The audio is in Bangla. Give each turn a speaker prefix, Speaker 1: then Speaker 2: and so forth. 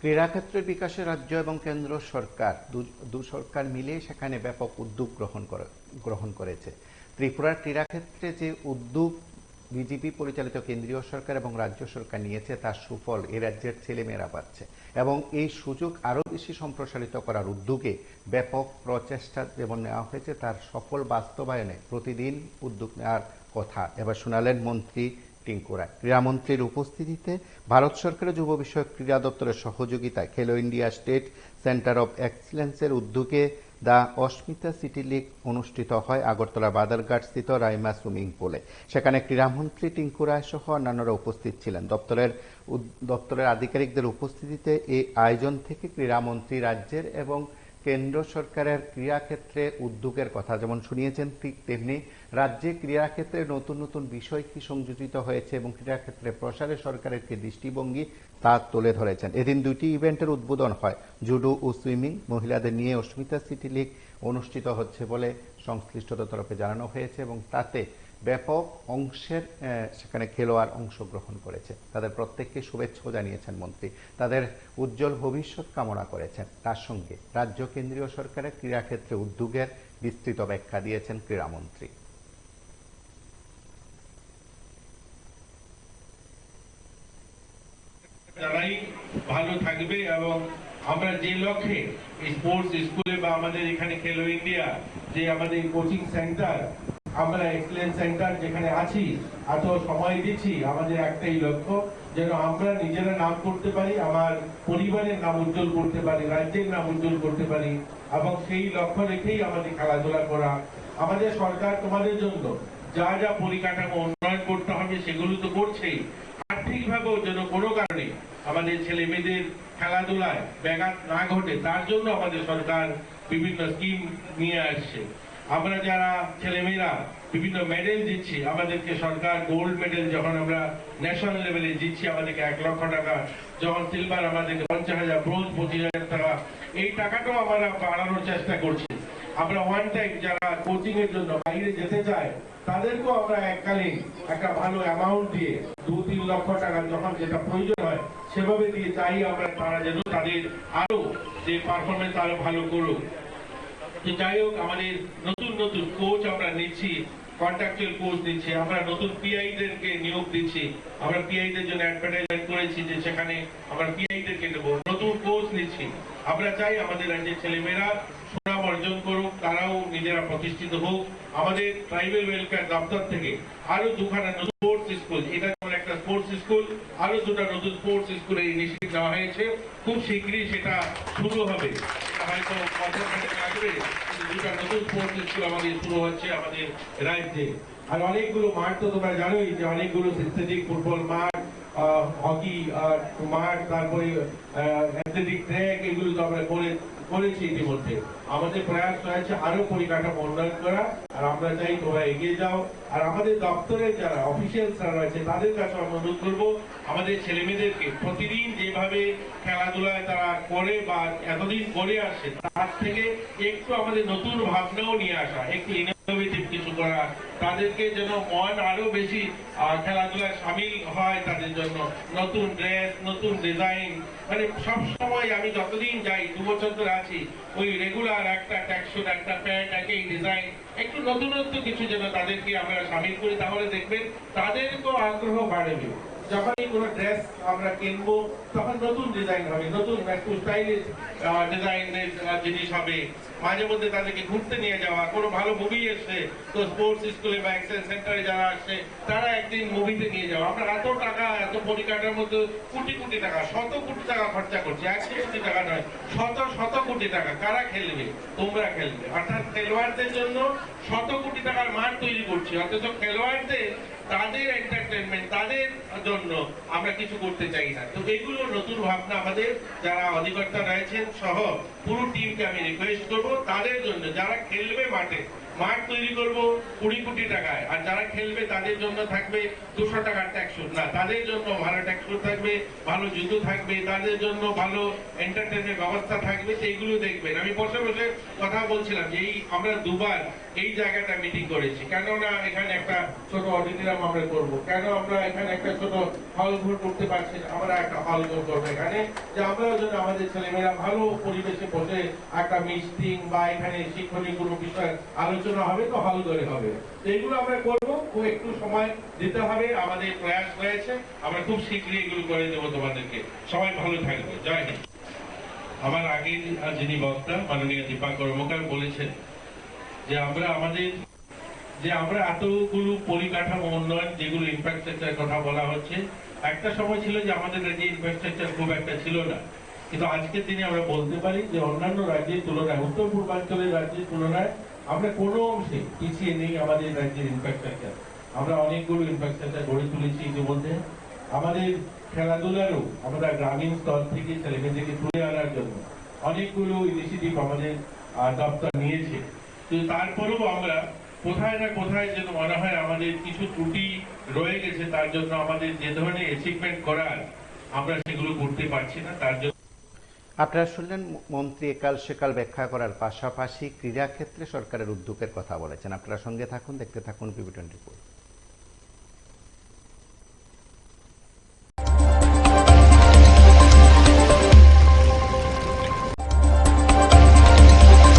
Speaker 1: ক্রীড়াক্ষেত্রের বিকাশে রাজ্য এবং কেন্দ্র সরকার দু সরকার মিলে সেখানে ব্যাপক উদ্যোগ গ্রহণ করেছে। ত্রিপুরার ক্রীড়াক্ষেত্রে যে উদ্যোগ বিজেপি পরিচালিত কেন্দ্রীয় সরকার এবং রাজ্য সরকার নিয়েছে তার সুফল এই রাজ্যের ছেলেমেয়েরা পাচ্ছে এবং এই সুযোগ আরও বেশি সম্প্রসারিত করার উদ্যোগে ব্যাপক প্রচেষ্টা যেমন নেওয়া হয়েছে তার সফল বাস্তবায়নে প্রতিদিন উদ্যোগ নেওয়ার কথা এবার শোনালেন মন্ত্রী টিঙ্কু রায়। ক্রীড়ামন্ত্রীর উপস্থিতিতে ভারত সরকারের যুব বিষয়ক ক্রীড়া দপ্তরের সহযোগিতায় খেলো ইন্ডিয়া স্টেট সেন্টার অব এক্সিলেন্সের উদ্যোগে দ্য অস্মিতা সিটি লিগ অনুষ্ঠিত হয় আগরতলা বাদারঘাট স্থিত রাইমা সুইমিং পুলে। সেখানে ক্রীড়ামন্ত্রী টিঙ্কু রায় সহ অন্যান্যরা উপস্থিত ছিলেন। দপ্তরের আধিকারিকদের উপস্থিতিতে এই আয়োজন থেকে ক্রীড়ামন্ত্রী রাজ্যের এবং কেন্দ্র সরকারের ক্রীড়াক্ষেত্রে উদ্যোগের কথা যেমন শুনিয়েছেন, ঠিক তেমনি রাজ্যে ক্রীড়াক্ষেত্রে নতুন নতুন বিষয় কি সংযোজিত হয়েছে এবং ক্রীড়াক্ষেত্রে প্রসারে সরকারের কি দৃষ্টিভঙ্গি তা তুলে ধরেছেন। এদিন দুটি ইভেন্টের উদ্বোধন হয়। জুডো ও সুইমিং মহিলাদের নিয়ে অস্মিতা সিটি লিগ অনুষ্ঠিত হচ্ছে বলে সংশ্লিষ্টতার তরফে জানানো হয়েছে এবং তাতে ব্যাপক অংশের সেখানে খেলোয়াড় অংশগ্রহণ করেছে। তাদের প্রত্যেককে শুভেচ্ছা জানিয়েছেন মন্ত্রী, তাদের উজ্জ্বল ভবিষ্যৎ কামনা করেছেন। তার সঙ্গে রাজ্য কেন্দ্রীয় সরকারের ক্রীড়াক্ষেত্রে উদ্যোগের বিস্তৃত ব্যাখ্যা দিয়েছেন ক্রীড়ামন্ত্রী।
Speaker 2: যারাই ভালো থাকবে এবং আমরা যে লক্ষ্যে স্পোর্টস স্কুলে বা আমাদের এখানে খেলো ইন্ডিয়া যে আমাদের কোচিং সেন্টার আমরা এক্সেলেন্স সেন্টার যেখানে আছি এত সময় দিচ্ছি, আমাদের একটাই লক্ষ্য যেন আমরা নিজেরা নাম করতে পারি, আমার পরিবারের নাম উজ্জ্বল করতে পারি, রাজ্যের নাম উজ্জ্বল করতে পারি এবং সেই লক্ষ্য রেখেই আমাদের খেলাধুলা করা। আমাদের সরকার তোমাদের জন্য যা যা পরিকাঠামো উন্নয়ন করতে হবে সেগুলো তো করছেই, আর্থিকভাবেও যেন কোনো কারণে আমাদের ছেলে মেয়েদের খেলাধুলায় ব্যাঘাত না ঘটে তার জন্য আমাদের সরকার বিভিন্ন স্কিম নিয়ে আসছে। আমরা যারা ছেলেমেয়েরা বিভিন্ন মেডেল জিতছি, আমাদেরকে সরকার গোল্ড মেডেল যখন আমরা ন্যাশনাল লেভেলে জিতছি আমাদেরকে 1 লক্ষ টাকা, যখন সিলভার আমাদেরকে 50,000, ব্রোঞ্জ 25,000 টাকা, এই টাকাটাও আমরা বাড়ানোর চেষ্টা করছি। আমরা ওয়ান টাইম যারা কোচিং এর জন্য বাইরে যেতে চায় তাদেরকেও আমরা এককালীন একটা ভালো অ্যামাউন্ট দিয়ে 2-3 লক্ষ টাকা যখন যেটা প্রয়োজন হয় সেভাবে দিয়ে চাই আমরা তারা যেন তাদের আরো যে পারফরমেন্স আরো ভালো করুক। যাই হোক, আমাদের নতুন নতুন কোচ আমরা নিচ্ছি, কন্ট্রাকচুয়াল কোচ দিচ্ছি, আমরা নতুন পিআইদেরকে নিয়োগ দিচ্ছি। আমরা পিআইদের জন্য অ্যাডভার্টাইজমেন্ট করেছি যে সেখানে আমরা পিআইদেরকে নেব, নতুন কোচ নিচ্ছি। আমরা চাই আমাদের রাজ্যের ছেলেমেয়েরা সুনাম অর্জন করুক, তারাও নিজেরা প্রতিষ্ঠিত হোক। আমাদের ট্রাইবাল ওয়েলফেয়ার দপ্তর থেকে আরো 2খানা নতুন স্পোর্টস স্কুল, এটা যেমন একটা স্পোর্টস স্কুল, আরো 2টা নতুন স্পোর্টস স্কুলের ইনিশিয়েটিভ নেওয়া হয়েছে। খুব শীঘ্রই সেটা শুরু হবে, হয়তো বছরখানেক লাগবে, 2টা নতুন স্পোর্টস স্কুল আমাদের শুরু হচ্ছে আমাদের রাজ্যে। আর অনেকগুলো মাঠ তো তোমরা জানোই যে অনেকগুলো সিনথেটিক ফুটবল মাঠ, হকি মাঠ, তারপরে অ্যাথলেটিক ট্র্যাক, এগুলো তো আমরা করেছি ইতিমধ্যে। আমাদের প্রয়াস রয়েছে আরো পরিকাঠামো উন্নয়ন করা, আর আমরা চাই তোমরা এগিয়ে যাও। আর আমাদের দপ্তরের যারা অফিসিয়ালসরা রয়েছে তাদের কাছে অনুরোধ করবো আমাদের ছেলেমেয়েদেরকে প্রতিদিন যেভাবে খেলাধুলায় তারা করে বা এতদিন করে আসছে তার থেকে একটু আমাদের নতুন ভাবনাও নিয়ে আসা, একটু ইনোভেটিভ কিছু করা, তাদেরকে যেন মন আরো বেশি খেলাধুলায় সামিল হয়, তাদের জন্য নতুন ড্রেস, নতুন ডিজাইন, মানে সবসময় আমি যতদিন যাই 2 বছর ধরে আছি ওই রেগুলার একটা ট্যাক্সুট, একটা প্যান্ট, একই ডিজাইন, একটু নতুনত্ব কিছু যেন তাদেরকে আমরা সামিল করি, তাহলে দেখবেন তাদেরকেও আগ্রহ বাড়বে। যখনই কোনো ড্রেস আমরা কিনবো তখন নতুন ডিজাইন হবে, নতুন একটু স্টাইলিশ ডিজাইনের জিনিস হবে। মাঝে মধ্যে তাদেরকে ঘুরতে নিয়ে যাওয়া, কোনো ভালো মুভি এসছে তো স্পোর্টস স্কুলে বা এক্সেল সেন্টারে যারা আসছে তারা একদিন মুভিতে নিয়ে যাওয়া। আমরা এত টাকা, এত পরিকাঠামোর মধ্যে কোটি কোটি টাকা, 100 কোটি টাকা খরচা করছি, 100 কোটি টাকা নয়, শত কোটি টাকা। কারা খেলবে? তোমরা খেলবে। অর্থাৎ খেলোয়াড়দের জন্য 100 কোটি টাকার মাঠ তৈরি করছি, অথচ খেলোয়াড়দের তাদের এন্টারটেনমেন্ট, তাদের জন্য আমরা কিছু করতে চাই না। তো এইগুলো নতুন ভাবনা আমাদের যারা অধিকর্তা রয়েছেন সহ পুরো টিমকে আমি রিকোয়েস্ট করবো তাদের জন্য, যারা খেলবে মাঠে, মাঠ তৈরি করব 20 কোটি টাকায়, আর যারা খেলবে তাদের জন্য থাকবে 200 টাকার ট্যাক্স না, তাদের জন্য ভালো ট্যাক্স থাকবে, ভালো জুতো থাকবে, তাদের জন্য ভালো এন্টারটেনমেন্ট ব্যবস্থা থাকবে, সেইগুলো দেখবেন। আমি বসে বসে কথা বলছিলাম যে এই আমরা দুবার এই জায়গাটা মিটিং করেছি, কেন না এখানে একটা ছোট অডিটোরিয়াম আমরা করব, কেন আমরা এখানে একটা ছোট হল ঘর করতে পারছি না, আমরা একটা হল ঘর করবো এখানে, যে আমরা যেন আমাদের ছেলেমেয়েরা ভালো পরিবেশে বসে একটা মিটিং বা এখানে শিক্ষণীয় কোনো বিষয় আলোচনা হবে, তো হল ঘরে হবে। এইগুলো আমরা করবো, খুব একটু সময় দিতে হবে, আমাদের প্রয়াস রয়েছে, আমরা খুব শীঘ্রই এগুলো করে দেবো তোমাদেরকে। সবাই ভালো থাকবে, জয় হিন্দ। আমার আগের যিনি বক্তা মাননীয় দীপা কর্মকার বলেছেন যে আমরা এতগুলো পরিকাঠামো উন্নয়ন, যেগুলো ইনফ্রাস্ট্রাকচার কথা বলা হচ্ছে, একটা সময় ছিল যে আমাদের রাজ্যে ইনফ্রাস্ট্রাকচার খুব একটা ছিল না, কিন্তু আজকের দিনে আমরা বলতে পারি যে অন্যান্য রাজ্যের তুলনায়, উত্তর পূর্বাঞ্চলের রাজ্যের তুলনায় আমরা কোনো অংশে পিছিয়ে নেই। আমাদের রাজ্যের ইনফ্রাস্ট্রাকচার, আমরা অনেকগুলো ইনফ্রাস্ট্রাকচার গড়ে তুলেছি ইতিমধ্যে। আমাদের খেলাধুলারও আমরা গ্রামীণ স্তর থেকে ছেলেমেয়েদেরকে তুলে আনার জন্য অনেকগুলো ইনিশিয়েটিভ আমাদের দপ্তর নিয়েছে, কিন্তু তারপরেও আমরা কোথায় না কোথায় যেন মনে হয় আমাদের কিছু ত্রুটি রয়ে গেছে, তার জন্য আমাদের যে ধরনের অ্যাচিভমেন্ট করার আমরা সেগুলো করতে পারছি না। তার জন্য
Speaker 1: আপনারা শুনলেন মন্ত্রী একাল সেকাল ব্যাখ্যা করার পাশাপাশি ক্রীড়া ক্ষেত্রে সরকারের উদ্যোগের কথা বলেছেন। আপনারা সঙ্গে থাকুন, দেখতে থাকুন PB24।